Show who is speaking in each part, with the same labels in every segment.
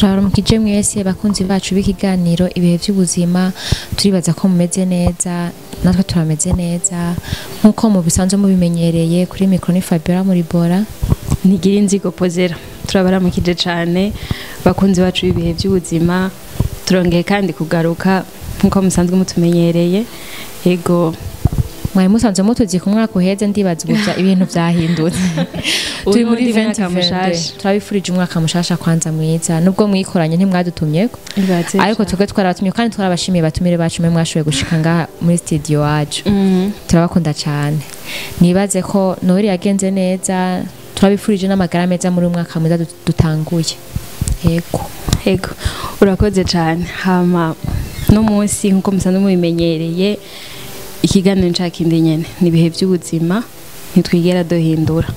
Speaker 1: turabaramukije mwese bakunzi bacu b'ikiganiro ibihe by'ubuzima turibaza ko mumeze neza natwe turameze neza nkuko mu bisanzwe mubimenyereye kuri micro ni Fabiola Muribora
Speaker 2: ntigira inzigo pozera turabaramukije cyane bakunzi bacu b'ibihe by'ubuzima turongeye kandi kugaruka nkuko musanzwe mutumenyereye yego
Speaker 1: mwaye musanzwe mutuzi ku mwaka uheze ndibaza ubuvya ibintu vyahindutse turi muri 2022 turabifurije umwaka mushasha kwanza mwiza nubwo mwikoranye ntimwadutumyeko ariko twebwe twarabatumye kandi twarabashimiye batumire bacu mwe mwashoboye gushika ngaha muri studio wacu turabakunda cyane nibaze ko Noheli yagenze neza turabifurije n'amagara meza muri umwaka mwiza dutanguye
Speaker 2: yego urakoze cyane hama no munsi nkuko musanzwe mubimenyereye ikiganiro nshakindi nyene nibihe by'ubuzima ntitwigera dohindura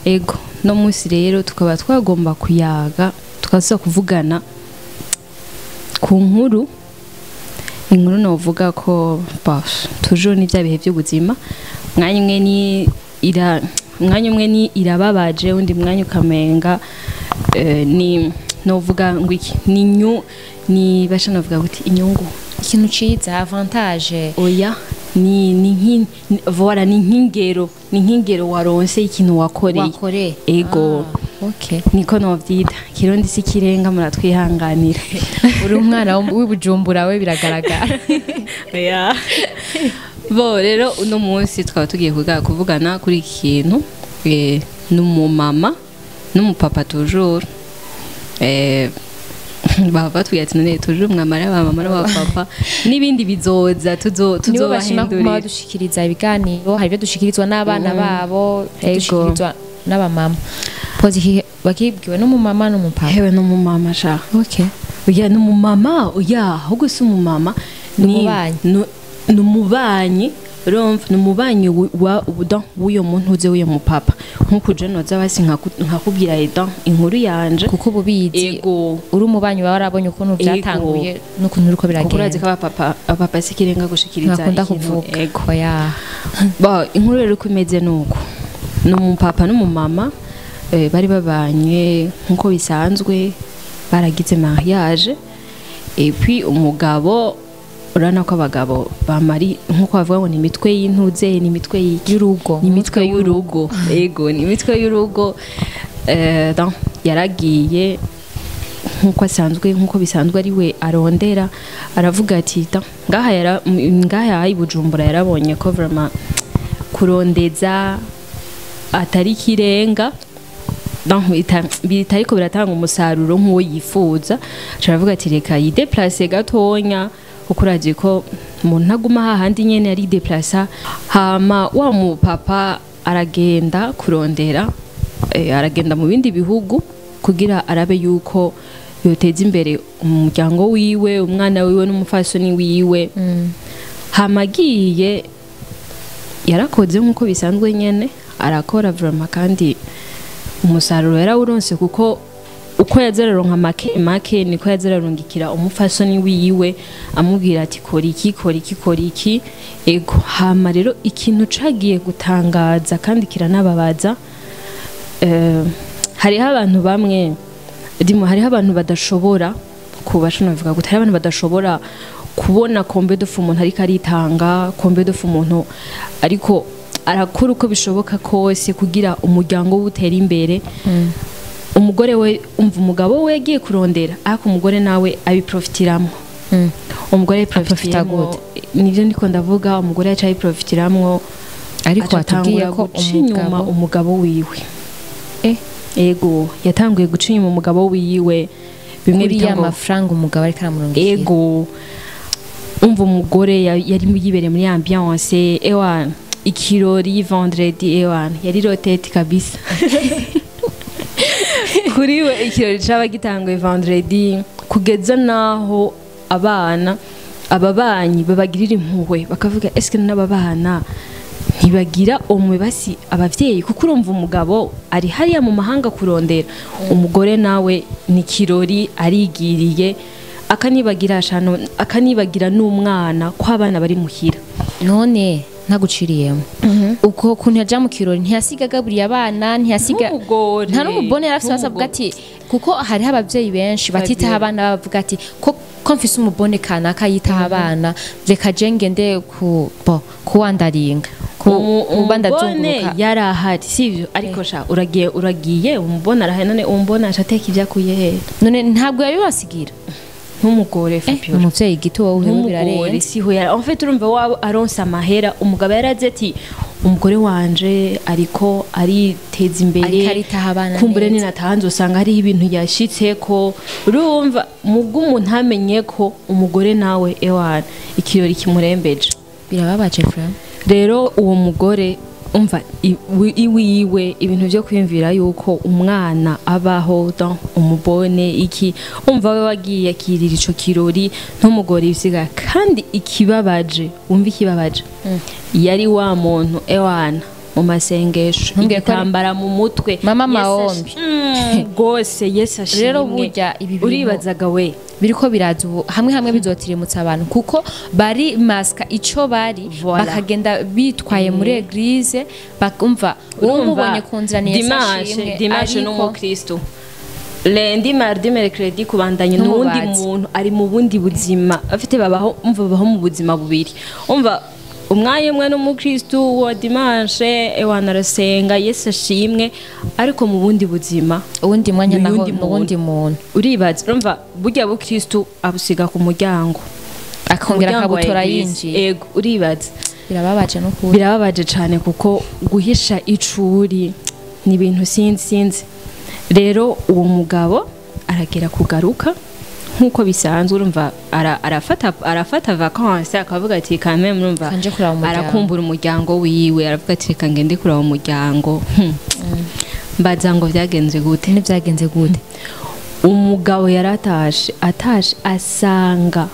Speaker 2: ego no munsi rero tukaba twagomba kuyaga tukaza kuvugana ku nkuru inkuru novuga ko toujours ni bya bihe by'ubuzima mwanya umwe ni irababaje undi mwanya ukamenga ni novuga ngo iki ni basha novuga kuti inyungu
Speaker 1: ikintu ciza avantage
Speaker 2: oya ni voilà ni nkingero waronse ikintu wakoreye ego
Speaker 1: okay
Speaker 2: niko novyita kirundi si kirenga muratwihanganira
Speaker 1: uri umwana w'ibujumbura we biragaragara
Speaker 2: oya bo rero uno munsi twaba tugiye kuvugana kuri iki kintu n'umumama n'umupapa toujours bava tuyatsinone toujours mwamara bamama n'abapapa nibindi bizoza
Speaker 1: tuzobahindurira dushikiriza ibiganiro hari byo dushikirizwa n'abana babo dushikirizwa n'abamama pozi bakibwiwe n'umumama n'umupapa
Speaker 2: hewe n'umumama sha
Speaker 1: okay
Speaker 2: uya n'umumama uya ahubwo si umumama n'umubanyi urumva n'umubanyi w'uyo muntu uze w'uyo mupapa nkuko je noza basi nkakubwira inkuru yanje
Speaker 1: kuko bubizi uri umubanyi wawe arabonye ukuntu byatanguye n'ukuntu uriko biragenda
Speaker 2: kurazi ko abapapa sikirenga gushikiriza
Speaker 1: nakunda kuvuga ego ya
Speaker 2: ba inkuru rero kumeze nuko n'umupapa n'umumama bari babanye nkuko bisanzwe baragize mariage et puis umugabo urana ko abagabo bamari nkuko bavuga ngo ni imitwe y'intuze ni imitwe y'urugo ni imitwe y'urugo ego ni imitwe y'urugo yaragiye nkuko bisanzwe ari we arondera aravuga ati ngaha ibujumbura yarabonye ko vraiment kurondeza atari kirenga bitariko biratanga umusaruro nk'uwo yifuza aravuga ati reka yideplace gatonya kuko urazi ko umuntu ntaguma hahandi nyene ari deplacer hama wa mupapa aragenda kurondera aragenda mu bindi bihugu kugira arabe yuko yoteza imbere umuryango wiwe umwana wiwe n'umufasoni wiwe hama agiye yarakoze nkuko bisanzwe nyene arakora vraiment kandi umusaruro yarawuronse kuko uko yazararonka make niko yazararungikira umufasoni wiwe amubwira ati kora iki ego hama rero ikintu cagiye gutangaza kandi kiranababaza hariho abantu bamwe hariho abantu badashobora kubasha navuga gute hariho abantu badashobora kubona kombe dofu umuntu ariko aritanga kombe dofu umuntu ariko arakora uko bishoboka kose kugira umuryango utera imbere umugore we umugabo we yagiye kurondera ariko umugore nawe abiprofitiramo umugore abiprofitiramo nivyo ndiko ndavuga umugore yaca abiprofitiramo
Speaker 1: ariko atubwiye ko
Speaker 2: umugabo wiwe ego yatanguye guca inyuma umugabo wiwe
Speaker 1: bimwe by'amafaranga umugabo ariko aramurungikira
Speaker 2: ego umva umugore yari yibereye muri ambiance ewana ikirori vendredi ewana yari rotete kabisa kuri we ikirori caba gitanguye vendredi kugeza naho ababanyi babagirira impuhwe bakavuga eske n'ababana ntibagira umwe basi abavyeyi kuko urumva umugabo ari hariya mu mahanga kurondera umugore nawe ni kirori arigiriye akanibagira n'umwana ko abana bari muhira
Speaker 1: none ntaguciriyemo uko kuntu yaja mu kirori ntiyasiga agaburiye abana ntiyasiga nta n'umubone yarafise avuga ati kuko hariho abavyeyi benshi batitaho abana bavuga ati ko mfise umubone kanaka yitaho abana reka je ngende kuwandaringa
Speaker 2: umubone yarahari sivyo ariko sha uragiye umubone arahe none umbona acateka ivyakuye he
Speaker 1: none ntabwo yabibasigira
Speaker 2: nk'umugore Fabiola
Speaker 1: umuvyeyi gito wowe birarenze
Speaker 2: siho yari en fait urumva wabo aronsa amahera umugabo yaraze ati umugore wanje ariko ariteza imbere kumbure ni natanze usanga hari ibintu yashitseko urumva mubwo umuntu amenye ko umugore nawe ewana ikirori kimurembeje
Speaker 1: birababaje frère
Speaker 2: rero uwo mugore umva iwiwe ibintu byo kwimvira yuko umwana abaho dans umubone iki umva we wagiye akirira ico kirori ntumugore ibisiga kandi ikibabaje umva ikibabaje yari wa muntu ewana mu masengesho igitambara mu mutwe
Speaker 1: mama maombi
Speaker 2: gose Yesu ashimwe
Speaker 1: rero burya ibi
Speaker 2: uribazaga we
Speaker 1: biriko biraza ubu hamwe bizotirimutsa abantu kuko bari maska ico bari bakagenda bitwaye muri eglise bakumva umubonye ku nzira ni Yesu ashimwe
Speaker 2: dimanche no mu Kristo lundi mardi mercredi kubandanye n'undi muntu ari mu bundi buzima afite babaho mu buzima bubiri umva umwanya umwe n'umukristo wa dimanche ewana arasenga Yesu ashimwe ariko mu bundi buzima
Speaker 1: uwundi mwanya naho n'uwundi muntu
Speaker 2: uribaza urumva burya bukristo abusiga ku muryango
Speaker 1: akongera akabutora yinjiye
Speaker 2: ego uribaza
Speaker 1: birababaje
Speaker 2: cyane kuko guhisha icuri ni ibintu sinzi rero uwo mugabo aragera kugaruka nkuko bisanzwe urumva arafata vacances akavuga ati kame murumva arakumbura umuryango wiwe aravuga ati reka ngende kuraba umuryango mbaza ngo vyagenze gute
Speaker 1: n'ivyagenze gute
Speaker 2: umugabo yaratashe asanga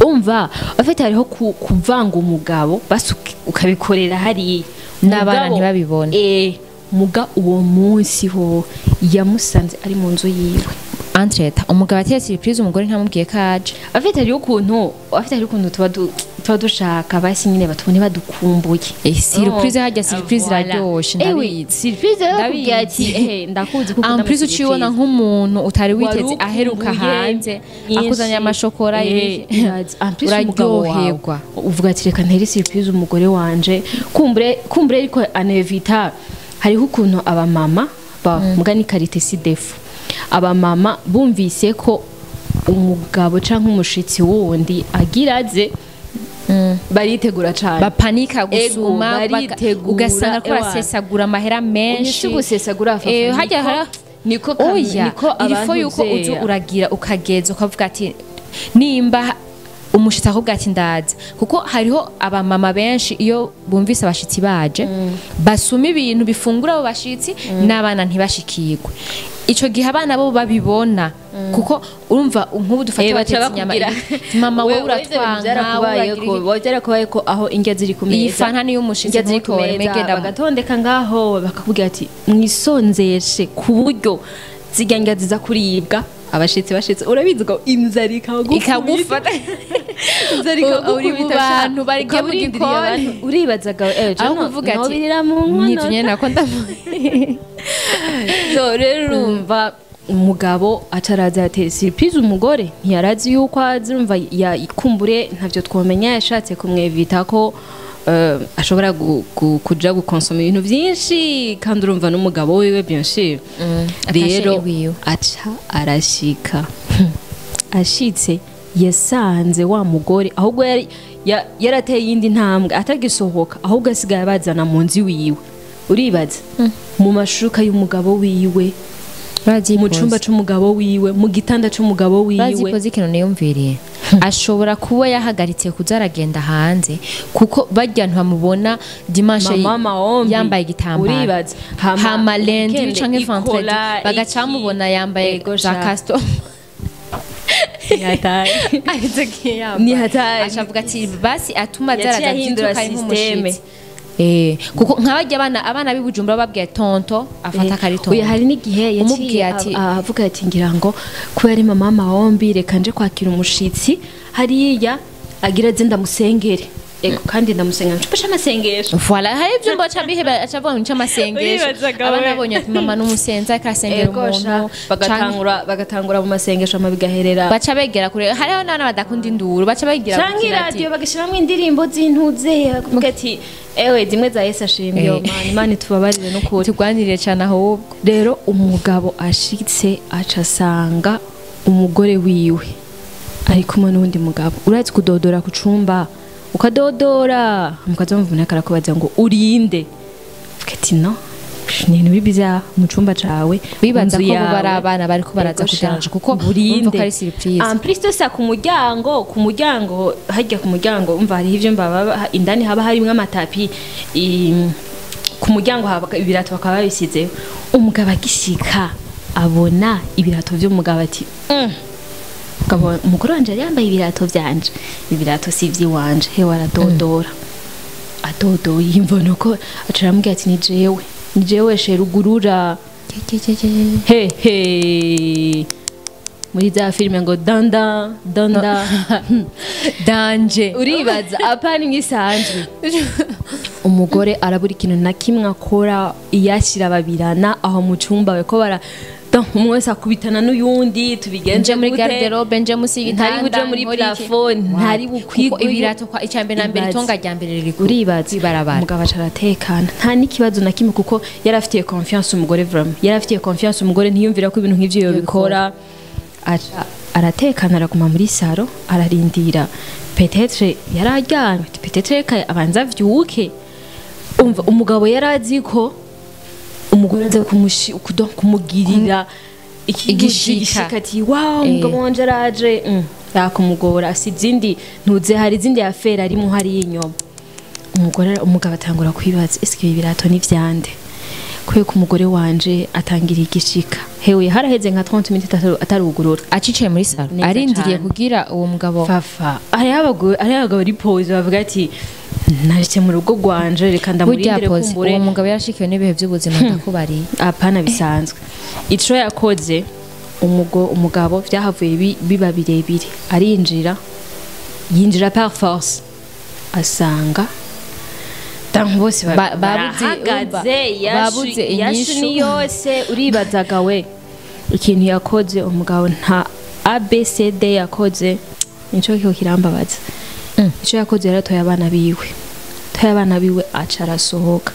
Speaker 2: umva afite hariho kuvanga umugabo basuka ukabikorera hari
Speaker 1: n'abana ntibabibone
Speaker 2: muga uwo munsi ho yamusanze ari mu nzu yiwe
Speaker 1: Antreta umugabo ateye surprise umugore ntamubwiye kaje
Speaker 2: afite ari ukuntu tuba dushaka basi nyine batubone badukumbuye
Speaker 1: surprise hajya surprise iraryoshe ndabizi
Speaker 2: surprise yakubwiye ati ndakuzi kuko
Speaker 1: amprise ucibona nk'umuntu utari witeze aheruka hanze akuzanya amashokora uraryoherwa
Speaker 2: uvuga ati reka ntere surprise umugore wanje kumbure ariko anevita hariho ukuntu abamama mugani karite si defu abamama bumvise ko umugabo canke umushitsi wundi agiraze baritegura cyane
Speaker 1: bapanika gusuma ugasanga ko rasesagura amahera menshi
Speaker 2: gusesagura
Speaker 1: hajya niko irifo yuko uzu uragira ukageza ukavuga ati nimba umushitsi akubwira ati ndaza kuko hariho abamama benshi iyo bumvise abashitsi baje basuma ibintu bifungura abo bashitsi n'abana ntibashikirwe ico gihe abana bo babibona kuko urumva nk'ubu dufata batetse inyama mama wowe
Speaker 2: uratwanga ko aho indya ziri ku meza
Speaker 1: iyi fanta niyo umushitsi mutore megenda
Speaker 2: bagatondeka ngaho bakakubwira ati mwisonzeshe ku buryo ziganga ziza kuribwa abashitsi urabizi ko inzara ikagufata inzara ikagukubita
Speaker 1: abantu barige mu gikoni
Speaker 2: uribazaga
Speaker 1: aho kuvuga ati nyitunye nako ndavuga
Speaker 2: so rero urumva umugabo ataraza atera surprise umugore ntiyarazi yuko azumva yakumbure ntavyo twomenya yashatse kumwevita ko ashobora kuja gukonsoma ibintu byinshi kandi urumva n'umugabo wiwe bien sûr rero aca arashika ashitse yasanze wa mugore ahubwo yarateye yindi ntambwe atagisohoka ahubwo asigaye bazana mu nzi wiwe uribaza mu mashuka y'umugabo wiwe mu cumba c'umugabo wiwe mu gitanda c'umugabo wiwe
Speaker 1: bazikoze ikintu niyumviriye ashobora kuba yahagaritse kuzaragenda hanze kuko bajya ntibamubona dimanche yambaye igitambaro
Speaker 2: uribaza
Speaker 1: hama lendi canke vendredi bagacamubona yambaye za custom
Speaker 2: ni hatari
Speaker 1: ashavuga ati basi atuma zaraga byituka nk'umushitsi kuko nk'abajya abana b'ibujumbura babwiye tonto afata karito
Speaker 2: uya hari n'igihe
Speaker 1: umubwiye ati
Speaker 2: avuga ati ngira ngo kuba ari mama maombi reka nje kwakira umushitsi hariya agira ze ndamusengere ego kandi ndamusenga ncupa cy'amasengesho
Speaker 1: voilà hari ibyo mbaca biheba acavuga ngo cy'amasengesho abana bonye ati mama n'umusenza akasengera umuntu
Speaker 2: bagatangura mu masengesho amabigaherera
Speaker 1: baca begera kure hariho n'abana badakunda induru baca begira
Speaker 2: canke radio bagashiramo indirimbo z'intuze kuvuga ati ewe zimwe za Yesu ashimye Imana tubabarire no kuri
Speaker 1: tugwanirire cyane ahubwo
Speaker 2: rero umugabo ashitse acasanga umugore wiwe ari kumwe n'undi mugabo urazi kudodora ku cumba ukadodora mukazamuvuna karakubaza ngo urinde kati no nini bibya mu cumba cawe
Speaker 1: bibanza ko bari abana bari ko baraza kujyana kuko urumva ko ari surprise
Speaker 2: en plus to sa ku muryango hajya ku muryango umva hari ivyo mbaba indani haba harimwe amatapi ku muryango haba ibirato bakaba babisizeho umugabo agishika abona ibirato vy'umugabo ati umugore wanje yambaye ibirato vyanje ibirato si ivy'iwanje hewe aradodora adodoye imvono ko acaramubwira ati ni jewe sherugurura he muri za filime ngo danda
Speaker 1: danje
Speaker 2: uribaza apana nk'isanzwe umugore arabura ikintu na kimwe akora iyashira babirana aho mu cumba we ko bara umwe wese akubitana n'uyundi tubigenje
Speaker 1: muri garderobe nje musi
Speaker 2: ntari buje muri plafond ntari bukwigwa
Speaker 1: ibirato kwa icambe na mbere itonga rya mbere riri
Speaker 2: uribaza umugabo acaratekana nta n'ikibazo na kimwe kuko yarafitiye confiance umugore vraiment yarafitiye confiance umugore ntiyumvira ko ibintu nk'ivyo yobikora aratekana araguma muri saro ararindira peut-être yararyamye peut-être abanza vyuke umva umugabo yarazi ko umugore aza kumugirira igishika ati wow umugabo wanje araje yakumugora asizindi ntuze hari izindi afera ari mu hari inyoma umugabo atangura kwibaza eske ibirato ni vyande kwe ku mugore wanje atangira igishika hewe haraheze nka 30 minutes atarugurura
Speaker 1: acicaye muri salo arindiriye kugira uwo mugabo
Speaker 2: fafa ari abagabo ari pause bavuga ati naretse mu rugo rwanje reka ndamurindire kumbure
Speaker 1: uwo mugabo yarashikiwe n'ibihe by'ubuzima ndakubari
Speaker 2: apana bisanzwe ico yakoze umugabo byahavuye biba birebire yinjira par force asanga bose babuze inyishu yose uribazaga we ikintu yakoze umugabo nta ABCD yakoze nico kiko kirambabaza ico yakoze yaratoye abana biwe aca arasohoka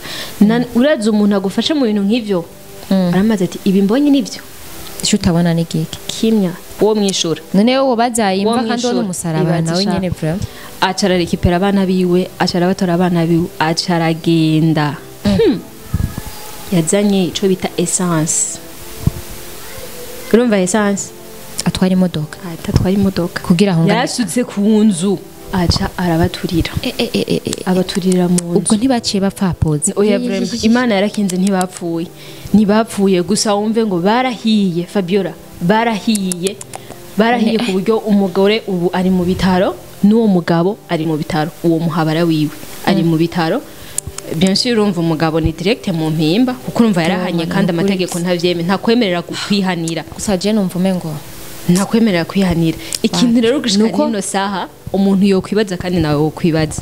Speaker 2: uraza umuntu agufashe mu bintu nk'ivyo aramaze ati ibi mbonye nivyo
Speaker 1: ico utabona ni giki
Speaker 2: kimya uwo mwishura
Speaker 1: none wowe bazayimva kandi wo musaraba nawe nyene vraiment
Speaker 2: acara rekipera abana biwe acara batora abana biwe acara genda yazanye ico bita essence urumva essence
Speaker 1: atwara imodoka kugira aho
Speaker 2: yasutse ku nzu aca arabaturira abaturira mu nzu
Speaker 1: ubwo ntibaciye bapfapoze
Speaker 2: oya vraiment Imana yarakinze ntibapfuye gusa wumve ngo barahiye Fabiola barahiye ku buryo umugore ubu ari mu bitaro n'uwo mugabo ari mu bitaro uwo muhabara wiwe ari mu bitaro bien sûr urumva umugabo ni direct mu mpimba kuko urumva yarahanye kandi amategeko ntavyeme ntakwemerera kwihanira
Speaker 1: gusa je numva umengo
Speaker 2: ntakwemerera kwihanira ikintu rero gushika nino saha umuntu yokwibaza kandi nawe wokwibaza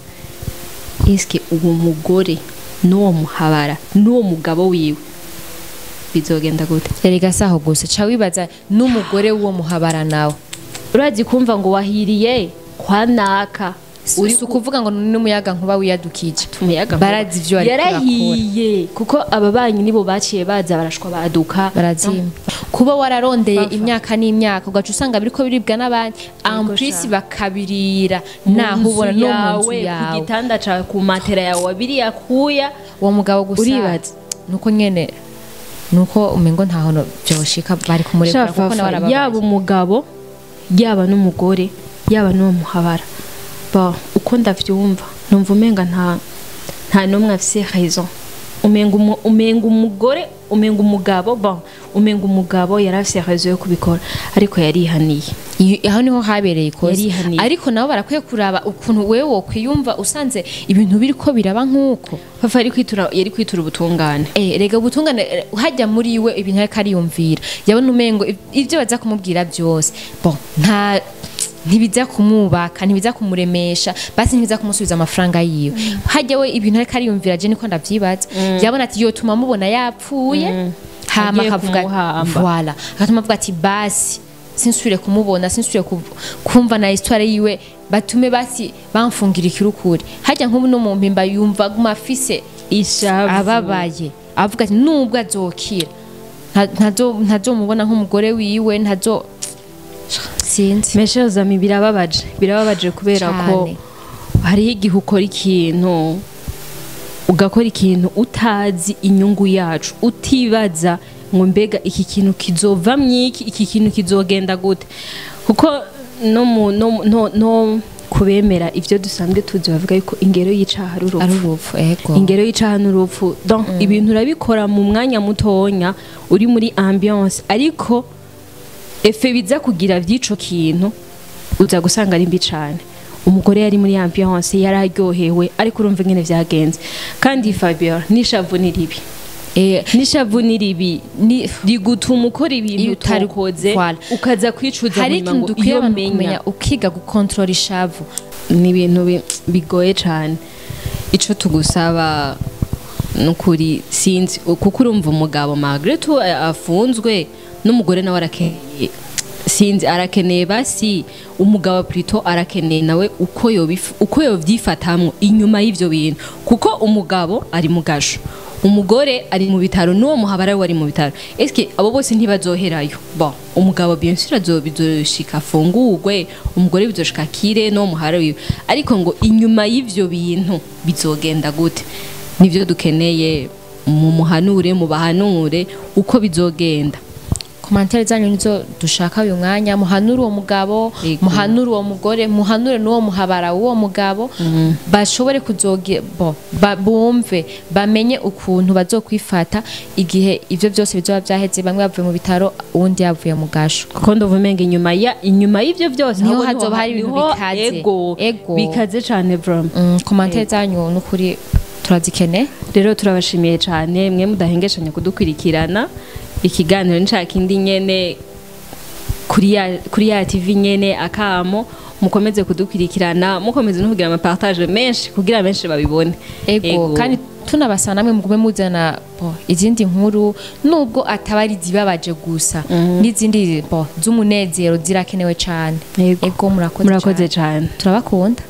Speaker 2: iske uwo mugore n'uwo muhabara n'uwo mugabo wiwe bizogenda gute
Speaker 1: erega saho gusa ca wibaza n'umugore w'uwo muhabara nawe
Speaker 2: urazi kumva ngo wahiriye kwa naka
Speaker 1: uri kuvuga ngo n'umuyaga nkuba wiyadukije
Speaker 2: umuyaga
Speaker 1: barazi ivyo ari
Speaker 2: yarahiye kuko ababanyi nibo baciye baza barashwa baduka
Speaker 1: barazima kuba wararondeye imyaka n'imyaka ugaca usanga biriko biribwa n'abandi amplis bakabirira naho ubona no mu nzu yawe
Speaker 2: ku gitanda ca ku matera yawe wabiri yakuya
Speaker 1: uwo mugabo gusa
Speaker 2: uribaza
Speaker 1: nuko nyene nuko umengo ntaho byoshika bari kumurekura kuko nawe arababaye
Speaker 2: yaba umugabo yaba n'umugore yaba n'uwo muhabara uko ndavyumva numva umenga nta numwe afise raison umenga umugore umenga umugabo yarafise raison yo kubikora ariko yarihaniye
Speaker 1: aho niho habereye ikoze ariko nabo barakwiye kuraba ukuntu wewe wokwiyumva usanze ibintu biriko biraba nkuko
Speaker 2: papa yari kwitura ubutungane
Speaker 1: rega ubutungane hajya muri we ibintu ariko ariyumvira yabona umengo ivyo baza kumubwira byose nta ntibiza kumubaka ntibiza kumuremesha basi ntibiza kumusubiza amafaranga yiwe hajya we ibintu ariko ariyumvira je niko ndavyibaza yabona ati yotuma mubona yapfuye hama akavuga voilà akatuma avuga ati basi sinsubire kumubona sinsubire kumva na histoire yiwe batume basi bamfungira ikirukuri hajya nk'ubu no mu mpimba yumva gumafise
Speaker 2: ishavu
Speaker 1: ababaye avuga ati nubwo azokira ntazomubona nk'umugore wiwe ntazo sinzi
Speaker 2: meshezo ami birababaje kubera ko hariho igihe ukora ikintu ugakora ikintu utazi inyungu yacu utibaza ngo mbega iki kintu kizova mwiki iki kintu kizogenda gute kuko no kubemera ivyo dusanzwe tuzi bavuga yuko ingero y'icaha ari urupfu ingero y'icaha n'urupfu donc ibintu urabikora mu mwanya mutonya uri muri ambiance ariko efe biza kugira vy'ico kintu uza gusanga ari mbi cane umugore yari muri ambiance yararyohewe ariko urumva ingene vyagenze kandi Fabiola nishavu ni ribi nishavu ni ribi rigutuma ukora ibintu utakoze ukaza kwicuza
Speaker 1: mu nyuma ngo iyo menya ukiga gukontrola ishavu
Speaker 2: ni ibintu bigoye cane ico tugusaba nukuri sinzi kuko urumva umugabo Margaret afunzwe n'umugore nawe arakeneye sinzi arakeneye basi umugabo plutôt arakeneye nawe uko yovyifatamwo inyuma y'ivyo bintu kuko umugabo ari mugasho umugore ari mu bitaro n'uwo muhabara wari mu bitaro eske abo bose ntibazoherayo bon umugabo bien sûr azobizoshika fungurwe umugore bizoshika kire no muhara wiwe ariko ngo inyuma y'ivyo bintu bizogenda gute nivyo dukeneye mu muhanure mu bahanure uko bizogenda
Speaker 1: komantere zanyu nizo dushaka uyu mwanya muhanure uwo mugabo muhanure uwo mugore muhanure n'uwo muhabara uwo mugabo bashobore kuzoge bumve bamenye ukuntu bazokwifata igihe ivyo byose bizoba byaheze bamwe bavuye mu bitaro uwundi yavuye mu gasho
Speaker 2: kuko ndovumenga inyuma y'ivyo byose
Speaker 1: niho hazoba hari ibintu bikaze
Speaker 2: bikaze cane vraiment
Speaker 1: komantere zanyu n'ukuri turazikene
Speaker 2: rero turabashimiye cane mwe mudahengeshanya kudukwirikirana ikiganiro nshaka indi nyene kuri ya TV nyene akamo mukomeze kudukwirikirana mukomeze no kugira ama partage menshi kugira benshi babibone
Speaker 1: kandi tunabasana namwe mugume muzana izindi nkuru nubwo atabari zibabaje gusa n'izindi z'umunezero zirakenewe cyane
Speaker 2: murakoze cyane
Speaker 1: turabakunda